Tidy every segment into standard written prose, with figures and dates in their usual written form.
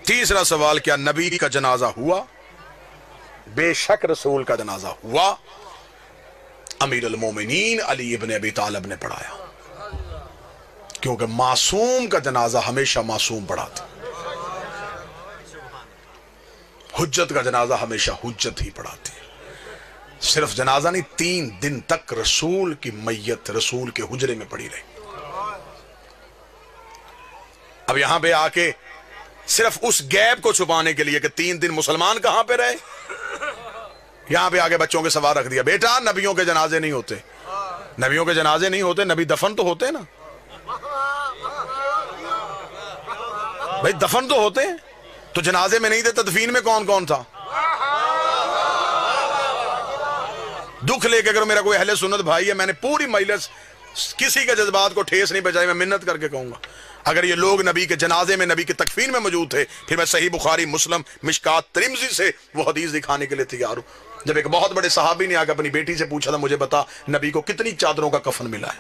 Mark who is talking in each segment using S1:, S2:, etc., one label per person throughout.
S1: तीसरा सवाल, क्या नबी का जनाजा हुआ? बेशक रसूल का जनाजा हुआ। अमीर अल मोमिनीन अली इब्न अबी तालिब ने पढ़ाया, क्योंकि मासूम का जनाजा हमेशा मासूम पढ़ाते, हुज्जत का जनाजा हमेशा हुज्जत ही पढ़ाते। सिर्फ जनाजा नहीं, 3 दिन तक रसूल की मैयत रसूल के हुजरे में पड़ी रही। अब यहां पे आके सिर्फ उस गैप को छुपाने के लिए कि 3 दिन मुसलमान कहां पे रहे, यहां पे आगे बच्चों के सवाल रख दिया, बेटा नबियों के जनाजे नहीं होते, नबियों के जनाजे नहीं होते, नबी दफन तो होते ना भाई, दफन तो होते हैं, तो जनाजे में नहीं थे, तदफीन में कौन कौन था? दुख लेके अगर मेरा कोई अहले सुन्नत भाई है, मैंने पूरी मजलिस किसी के जज्बात को ठेस नहीं पहुंचाई, मैं मिन्नत करके कहूंगा, अगर ये लोग नबी के जनाजे में नबी के तकफीन में मौजूद थे, फिर मैं सही बुखारी मुस्लिम मिशकात तिरमिज़ी से वो हदीस दिखाने के लिए तैयार हूं। जब एक बहुत बड़े सहाबी ने आकर अपनी बेटी से पूछा था, मुझे बता नबी को कितनी चादरों का कफन मिला है,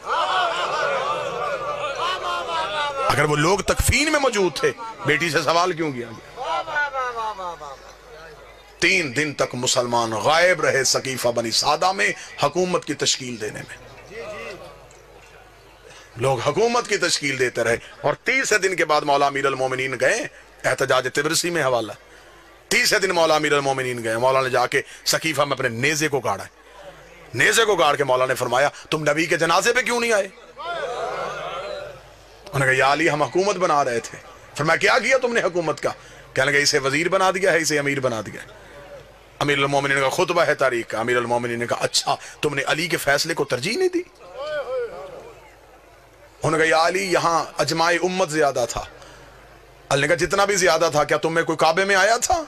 S1: अगर वो लोग तकफीन में मौजूद थे, बेटी से सवाल क्यों किया गया? 3 दिन तक मुसलमान गायब रहे सकीफा बनी सादा में हुकूमत की तश्कील देने में, लोग हुकूमत की तश्कील देते रहे। और 30 दिन के बाद मौला अमीर अल मोमिनीन गए, एहतजाज तिब्रिसी में हवाला, 30 दिन मौला अमीर अल मोमिनीन गए, मौला ने जाके सकीफा में अपने नेज़े को गाड़ा, नेज़े को गाड़ के मौला ने फरमाया, तुम नबी के जनाजे पे क्यों नहीं आए? उन्होंने कहा या अली हम हुकूमत बना रहे थे। फरमाया क्या किया तुमने हुकूमत का? कहने लगे इसे वजीर बना दिया है, इसे अमीर बना दिया है। अमीर अल मोमिनीन का खुतबा है तारीख का, अमीर अल मोमिनीन ने कहा अच्छा तुमने अली के फैसले को तरजीह नहीं दी? उन्होंने कहा या अली यहां अजमाए उम्मत ज्यादा था। अली ने कहा जितना भी ज्यादा था, क्या तुम में कोई काबे में आया था?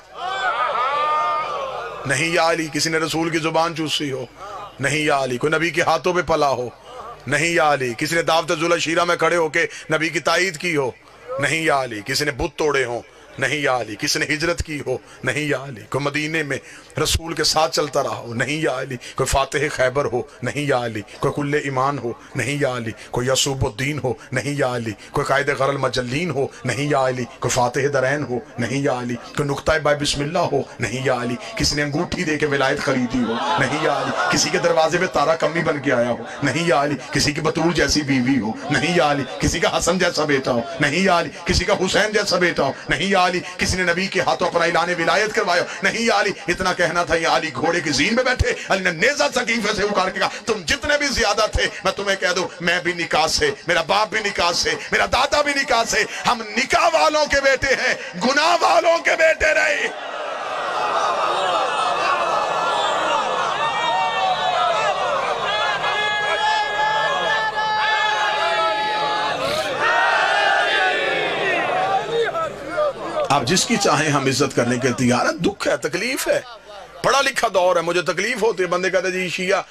S1: नहीं या अली। किसी ने रसूल की जुबान चूसी हो? नहीं या अली। कोई नबी के हाथों पे पला हो? नहीं या अली। किसी ने दावत जुल शीरा में खड़े होके नबी की ताईद की हो? नहीं या अली। किसी ने बुत तोड़े हो? नहीं या अली। किसी ने हिजरत की हो? नहीं या अली। कोई मदीने में रसूल के साथ चलता रहा हो? नहीं या अली। कोई फातिह खैबर हो? नहीं या अली। कोई कुल्ले ईमान हो? नहीं या अली। कोई यसूबुद्दीन हो? नहीं या अली। कोई कायदे गरल मजल्लीन हो? नहीं या अली। कोई फातिह दरैन हो? नहीं या अली। कोई नुक्ता बाय बिस्मिल्लाह हो? नहीं या अली। किसी ने अंगूठी दे के विलायत खरीदी हो? नहीं या अली। किसी के दरवाजे पे तारा कमी बन के आया हो? नहीं या अली। किसी की बतूल जैसी बीवी हो? नहीं या अली। किसी का हसन जैसा बेटा हो? नहीं या अली। किसी का हुसैन जैसा बेटा हो? नहीं या अली। किसी ने नबी के हाथों अपना ऐलान विलायत करवाया? नहीं या अली। इतना कहना था या अली घोड़े की जीन में बैठे, अली ने नेज़ा सकीफे से उखाड़ के कहा तुम जितने भी ज्यादा थे, मैं तुम्हें कह दूं मैं भी निकाह से, मेरा बाप भी निकाह से, मेरा दादा भी निकाह से, हम निकाह वालों के बेटे हैं, गुनाह वालों के बेटे रहे। आप जिसकी चाहे हम इज्जत करने के तैयार है। दुख है, तकलीफ है, पढ़ा लिखा दौर है, मुझे तकलीफ होती है। बंदे कहते जी शिया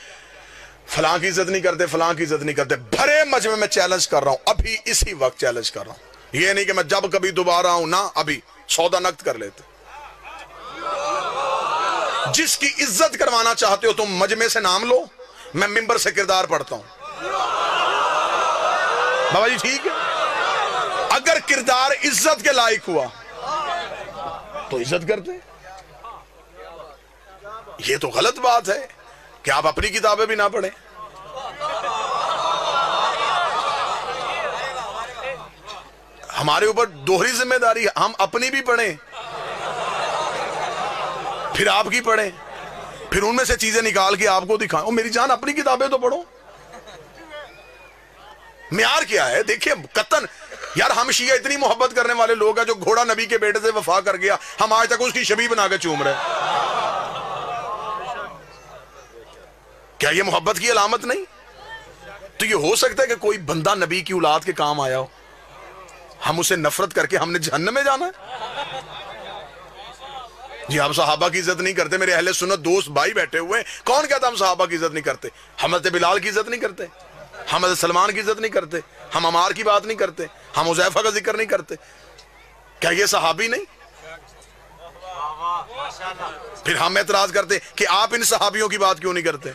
S1: फलां की इज्जत नहीं करते, फलां की इज्जत नहीं करते। भरे मजमे में चैलेंज कर रहा हूं, अभी इसी वक्त चैलेंज कर रहा हूं। ये नहीं कि मैं जब कभी दोबारा आऊं ना, अभी सौदा नक्त कर लेते। जिसकी इज्जत करवाना चाहते हो तुम मजमे से नाम लो, मैं मिंबर से किरदार पढ़ता हूं। बाबा जी ठीक है, अगर किरदार इज्जत के लायक हुआ तो इज्जत करते। ये तो गलत बात है कि आप अपनी किताबें भी ना पढ़ें। हमारे ऊपर दोहरी जिम्मेदारी है, हम अपनी भी पढ़ें, फिर आपकी पढ़ें, फिर उनमें से चीजें निकाल के आपको दिखाएं। और मेरी जान अपनी किताबें तो पढ़ो। म्यार क्या है? देखिए कतन यार, हम शिया इतनी मोहब्बत करने वाले लोग हैं, जो घोड़ा नबी के बेटे से वफा कर गया, हम आज तक उसकी शबी बना के चूम रहे। क्या ये मोहब्बत की अलामत नहीं? तो ये हो सकता है कि कोई बंदा नबी की औलाद के काम आया हो, हम उसे नफरत करके हमने जहन्नम में जाना है? जी हम सहाबा की इज्जत नहीं करते। मेरे अहले सुन्नत दोस्त भाई बैठे हुए हैं, कौन कहता हम सहाबा की इज्जत नहीं करते? हज़रत बिलाल की इज्जत नहीं करते, हम हज़रत सलमान की इज्जत नहीं करते, हम अमार की बात नहीं करते, हम हुज़ैफा का जिक्र नहीं करते। क्या ये सहाबी नहीं? फिर हम एतराज करते कि आप इन सहाबियों की बात क्यों नहीं करते?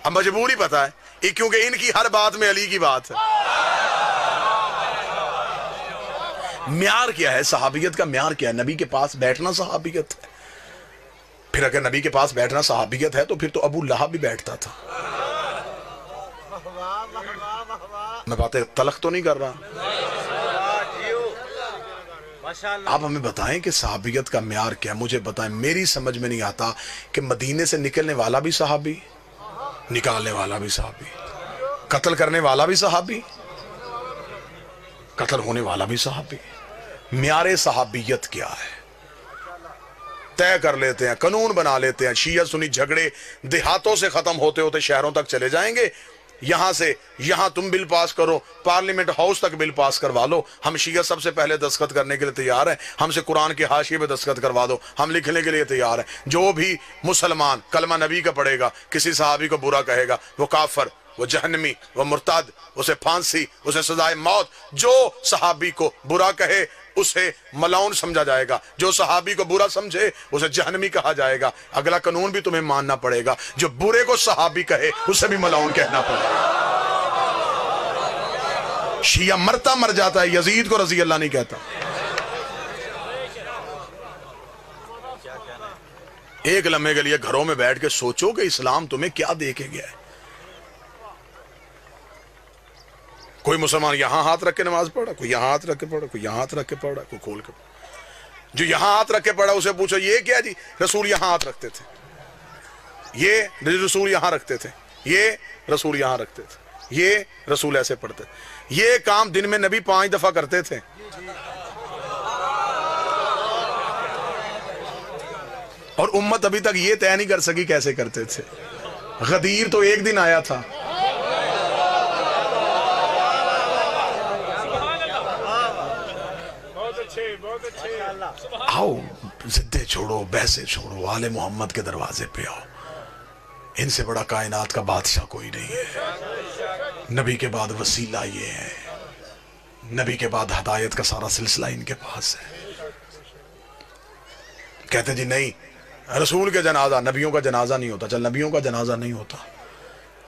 S1: अब मजबूरी पता है, क्योंकि इनकी हर बात में अली की बात है। म्यार क्या है? सहाबियत का म्यार क्या है? नबी के पास बैठना सहाबियत है। फिर अगर नबी के पास बैठना सहाबियत है तो फिर तो अबू लहब भी बैठता था। मैं बातें तलख तो नहीं कर रहा। आप हमें बताएं कि सहाबियत का म्यार क्या है? मुझे बताएं, मेरी समझ में नहीं आता कि मदीने से निकलने वाला भी सहाबी, निकालने वाला भी सहाबी, कत्ल करने वाला भी सहाबी, कत्ल होने वाला भी सहाबी। म्यारे सहाबियत क्या है? तय कर लेते हैं, कानून बना लेते हैं। शिया सुन्नी झगड़े देहातों से खत्म होते होते शहरों तक चले जाएंगे। यहां से यहां तुम बिल पास करो, पार्लियामेंट हाउस तक बिल पास करवा लो। हम शिया सबसे पहले दस्तखत करने के लिए तैयार हैं। हमसे कुरान के हाशिए पे दस्तखत करवा दो, हम लिखने के लिए तैयार हैं। जो भी मुसलमान कलमा नबी का पढ़ेगा, किसी सहाबी को बुरा कहेगा, वो काफर, वो जहन्नमी, वो मुर्ताद, उसे फांसी, उसे सजाए मौत। जो सहाबी को बुरा कहे उसे मलाउन समझा जाएगा, जो सहाबी को बुरा समझे उसे जहन्नमी कहा जाएगा। अगला कानून भी तुम्हें मानना पड़ेगा, जो बुरे को सहाबी कहे उसे भी मलाउन कहना पड़ेगा। शिया मरता मर जाता है, यजीद को रजी अल्लाह नहीं कहता। एक लम्हे के लिए घरों में बैठ के सोचो कि इस्लाम तुम्हें क्या दे के गया है। कोई मुसलमान यहां हाथ रख के नमाज पढ़ा, कोई यहां हाथ रख के पढ़ा, कोई यहां हाथ रख के पढ़ा, कोई खोल के पढ़ा। जो यहां हाथ रख के पढ़ा उसे पूछो ये क्या जी? रसूल यहां हाथ रखते थे, ये रसूल यहां रखते थे, ये रसूल यहां रखते थे, ये रसूल ऐसे पढ़ते थे। ये काम दिन में नबी 5 दफा करते थे। और उम्मत अभी तक ये तय नहीं कर सकी कैसे करते थे। गदीर तो एक दिन आया था, आओ जिद्दे छोड़ो, बहसे छोड़ो, आले मोहम्मद के दरवाजे पे आओ। इनसे बड़ा कायनात का बादशाह कोई नहीं है। नबी के बाद वसीला ये है, नबी के बाद हदायत का सारा सिलसिला इनके पास है। कहते जी नहीं, रसूल के जनाजा, नबियों का जनाजा नहीं होता। चल, नबियों का जनाजा नहीं होता।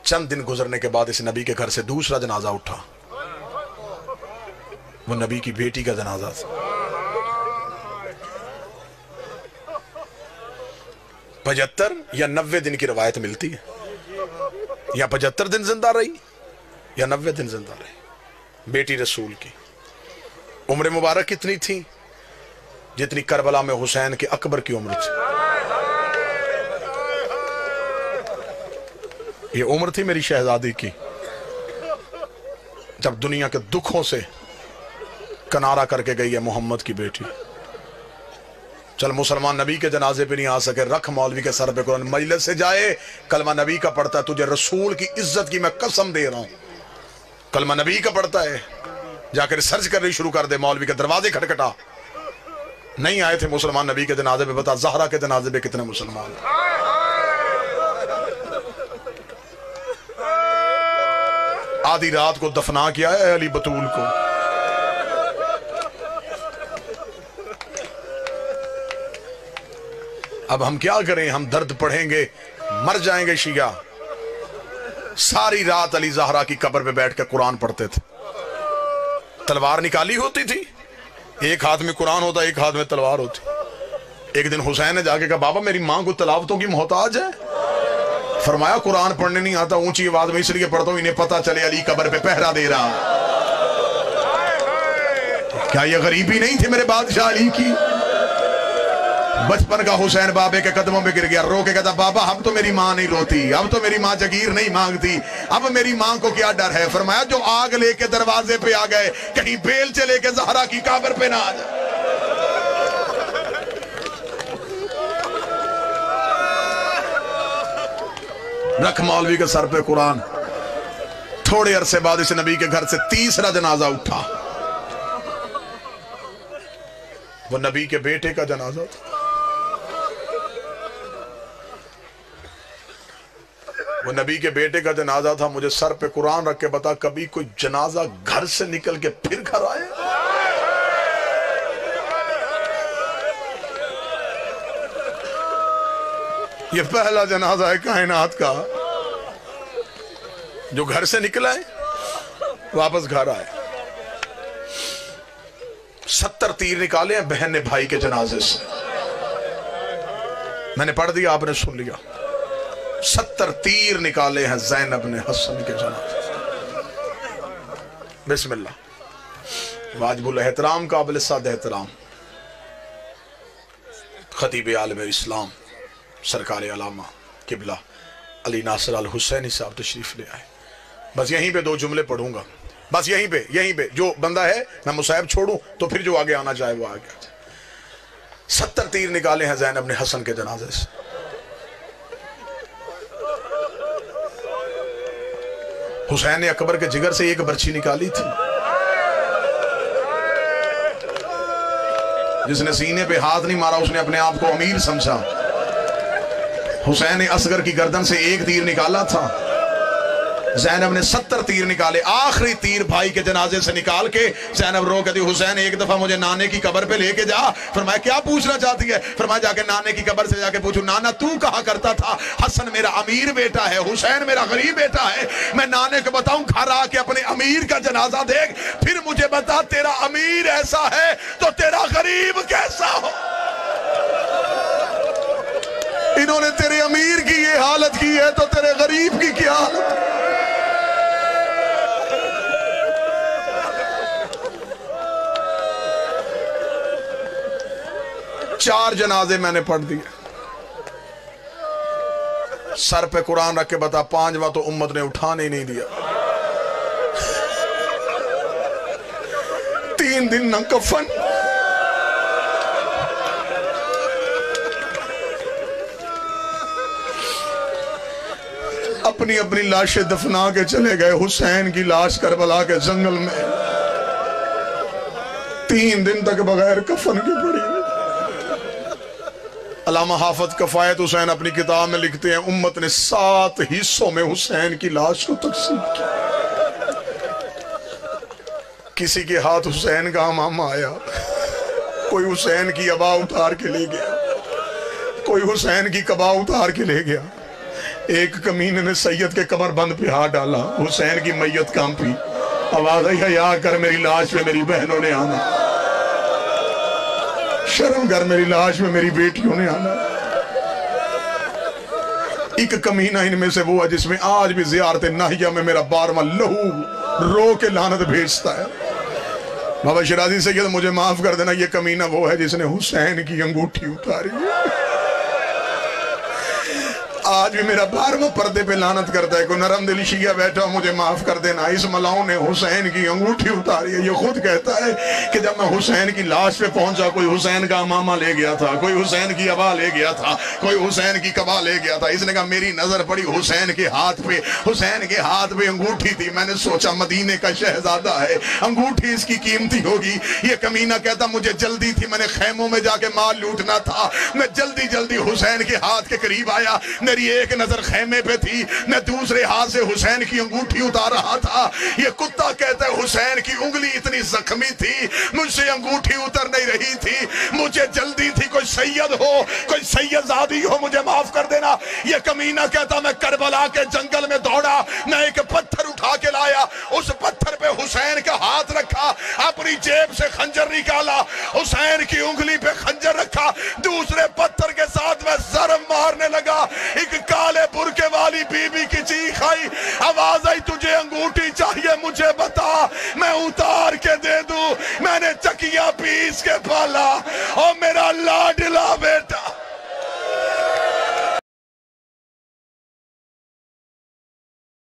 S1: चंद दिन गुजरने के बाद इस नबी के घर से दूसरा जनाजा उठा। वो नबी की बेटी का जनाजा था। 75 या 90 दिन की रवायत मिलती है, या 75 दिन जिंदा रही या 90 दिन जिंदा रही बेटी रसूल की। उम्र मुबारक कितनी थी? जितनी करबला में हुसैन के अकबर की उम्र थी। ये उम्र थी मेरी शहजादी की, जब दुनिया के दुखों से किनारा करके गई है मोहम्मद की बेटी। चल, मुसलमान नबी के जनाजे पे नहीं आ सके, रख मौलवी के सर पे कुरान, मजलिस से जाए, कलमा नबी का पढ़ता है, तुझे रसूल की इज्जत की मैं कसम दे रहा हूं, कलमा नबी का पढ़ता है, जाकर रिसर्च करनी शुरू कर दे। मौलवी के दरवाजे खटखटा। नहीं आए थे मुसलमान नबी के जनाजे पे, बता ज़हरा के जनाजे पे कितने मुसलमान। आधी रात को दफना किया है अली बतूल को। अब हम क्या करें? हम दर्द पढ़ेंगे, मर जाएंगे शिया। सारी रात अली ज़हरा की कब्र पे बैठ कर कुरान पढ़ते थे। तलवार निकाली होती थी, एक हाथ में कुरान होता, एक हाथ में तलवार होती। एक दिन हुसैन ने जाके कहा, बाबा मेरी मां को तलावतों की मोहताज है। फरमाया कुरान पढ़ने नहीं आता, ऊंची आवाज में इसलिए पढ़ता हूं इन्हें पता चले अली कब्र पे पहरा दे रहा। क्या ये गरीबी नहीं थी मेरे बादशाह अली की? बचपन का हुसैन बाबे के कदमों में गिर गया, रो के कहता, बाबा अब तो मेरी माँ नहीं रोती, अब तो मेरी माँ जगीर नहीं मांगती, अब मेरी माँ को क्या डर है? फरमाया जो आग लेके दरवाजे पे आ गए, कहीं बेलचे लेके ज़हरा की कब्र पे ना आ जाए। रख मौलवी के सर पे कुरान। थोड़े अरसे बाद इस नबी के घर से तीसरा जनाजा उठा। वो नबी के बेटे का जनाजा था। वो नबी के बेटे का जनाजा था। मुझे सर पे कुरान रख के बता, कभी कोई जनाजा घर से निकल के फिर घर आए? ये पहला जनाजा है कायनात का जो घर से निकला है वापस घर आए। 70 तीर निकाले हैं बहन ने भाई के जनाजे से। मैंने पढ़ दिया, आपने सुन लिया। 70 तीर निकाले हैं ज़ैनब ने हसन के जनाजे से। बिस्मिल्लाह। वाजिबुल एहतराम काबिल साद एहतराम खतीब आलम इस्लाम सरकार अलामा किबला अली नासिर अल हुसैनी साहब तशरीफ ले आए। बस यहीं पे 2 जुमले पढ़ूंगा, बस यहीं पे जो बंदा है मैं मुसाहिब छोड़ूं तो फिर जो आगे आना चाहे वो आगे आ जाए। 70 तीर निकाले हैं ज़ैनब ने हसन के जनाजे से। हुसैन ने अकबर के जिगर से एक बर्छी निकाली थी। जिसने सीने पे हाथ नहीं मारा उसने अपने आप को अमीर समझा। हुसैन ने असगर की गर्दन से एक तीर निकाला था, ज़ैनब ने 70 तीर निकाले। आखिरी तीर भाई के जनाजे से निकाल के ज़ैनब रो कहती, हुसैन एक दफा मुझे नाने की कब्र पे लेके जा। फरमाया क्या पूछना चाहती है? फरमाया जाके नाने की कब्र से जाके पूछूं, नाना तू कहा करता था हसन मेरा अमीर बेटा है, हुसैन मेरा गरीब बेटा है। मैं नाने को बताऊं घर आके अपने अमीर का जनाजा देख, फिर मुझे बता तेरा अमीर ऐसा है तो तेरा गरीब कैसा हो। इन्होंने तेरे अमीर की ये हालत की है तो तेरे गरीब की क्या हालत। 4 जनाजे मैंने पढ़ दिए। सर पे कुरान रख के बता 5वां तो उम्मत ने उठाने ही नहीं दिया। 3 दिन न कफन, अपनी अपनी लाशें दफना के चले गए। हुसैन की लाश करबला के जंगल में 3 दिन तक बगैर कफन के पड़ी। अल्लामा हाफिज कफायत हुसैन अपनी किताब में लिखते हैं, उम्मत ने 7 हिस्सों में हुसैन की लाश को तकसीम किया। किसी के हाथ हुसैन का अमामा आया, कोई हुसैन की अबा उतार के ले गया, कोई हुसैन की कबा उतार के ले गया। एक कमीने ने सैयद के कमरबंद पे हाथ डाला, हुसैन की मैयत कांपी, आवाज आई हया कर मेरी लाश में मेरी बहनों ने आना, शर्म कर मेरी लाश में मेरी बेटियों ने आना। एक कमीना इनमें से वो है जिसमें आज भी ज़ियारत नाहिया में मेरा 12वां लहू रो के लानत भेजता है। बाबा शिराजी सैयद मुझे माफ कर देना, ये कमीना वो है जिसने हुसैन की अंगूठी उतारी है। आज भी मेरा 12वां पर्दे पे लानत करता है। कोई नरम दिल शिया बैठा, मुझे माफ कर देना, इस मलाओं ने हुसैन की अंगूठी उतारी है। ये खुद कहता है कि जब मैं हुसैन की लाश पे पहुंचा, कोई हुसैन का मामा ले गया था, कोई हुसैन की अबा ले गया था, कोई हुसैन की कबा ले गया था। इसने कहा मेरी नजर पड़ी हुसैन के हाथ पे, हुसैन के हाथ पे अंगूठी थी। मैंने सोचा मदीने का शहजादा है, अंगूठी इसकी कीमती होगी। ये कमीना कहता मुझे जल्दी थी, मैंने खैमों में जाके माल लूटना था, मैं जल्दी जल्दी हुसैन के हाथ के करीब आया, मेरी एक नजर खैमे पे थी, मैं दूसरे हाथ से हुसैन की अंगूठी उतार रहा था। ये कुत्ता कहता है हुसैन की उंगली इतनी जख्मी थी, मुझसे अंगूठी उतर नहीं रही थी, मुझे जल्दी थी, कोई सैयद हो, कोई सैयदजादी हो, मुझे माफ कर देना। ये कमीना कहता मैं करबला के जंगल में दौड़ा, मैं एक पत्थर उठा के लाया, उस पत्थर पे हुसैन का हाथ रखा, अपनी जेब से खंजर निकाला, हुसैन की उंगली पे खंजर रखा, दूसरे पत्थर के साथ मैं ज़रब मारने लगा। एक काले बुरके वाली बीबी की चीख आई, आवाज आई तुझे अंगूठी चाहिए, मुझे बता मैं उतार के दे दूं। मैंने चकिया पीस के पाला और मेरा लाडला बेटा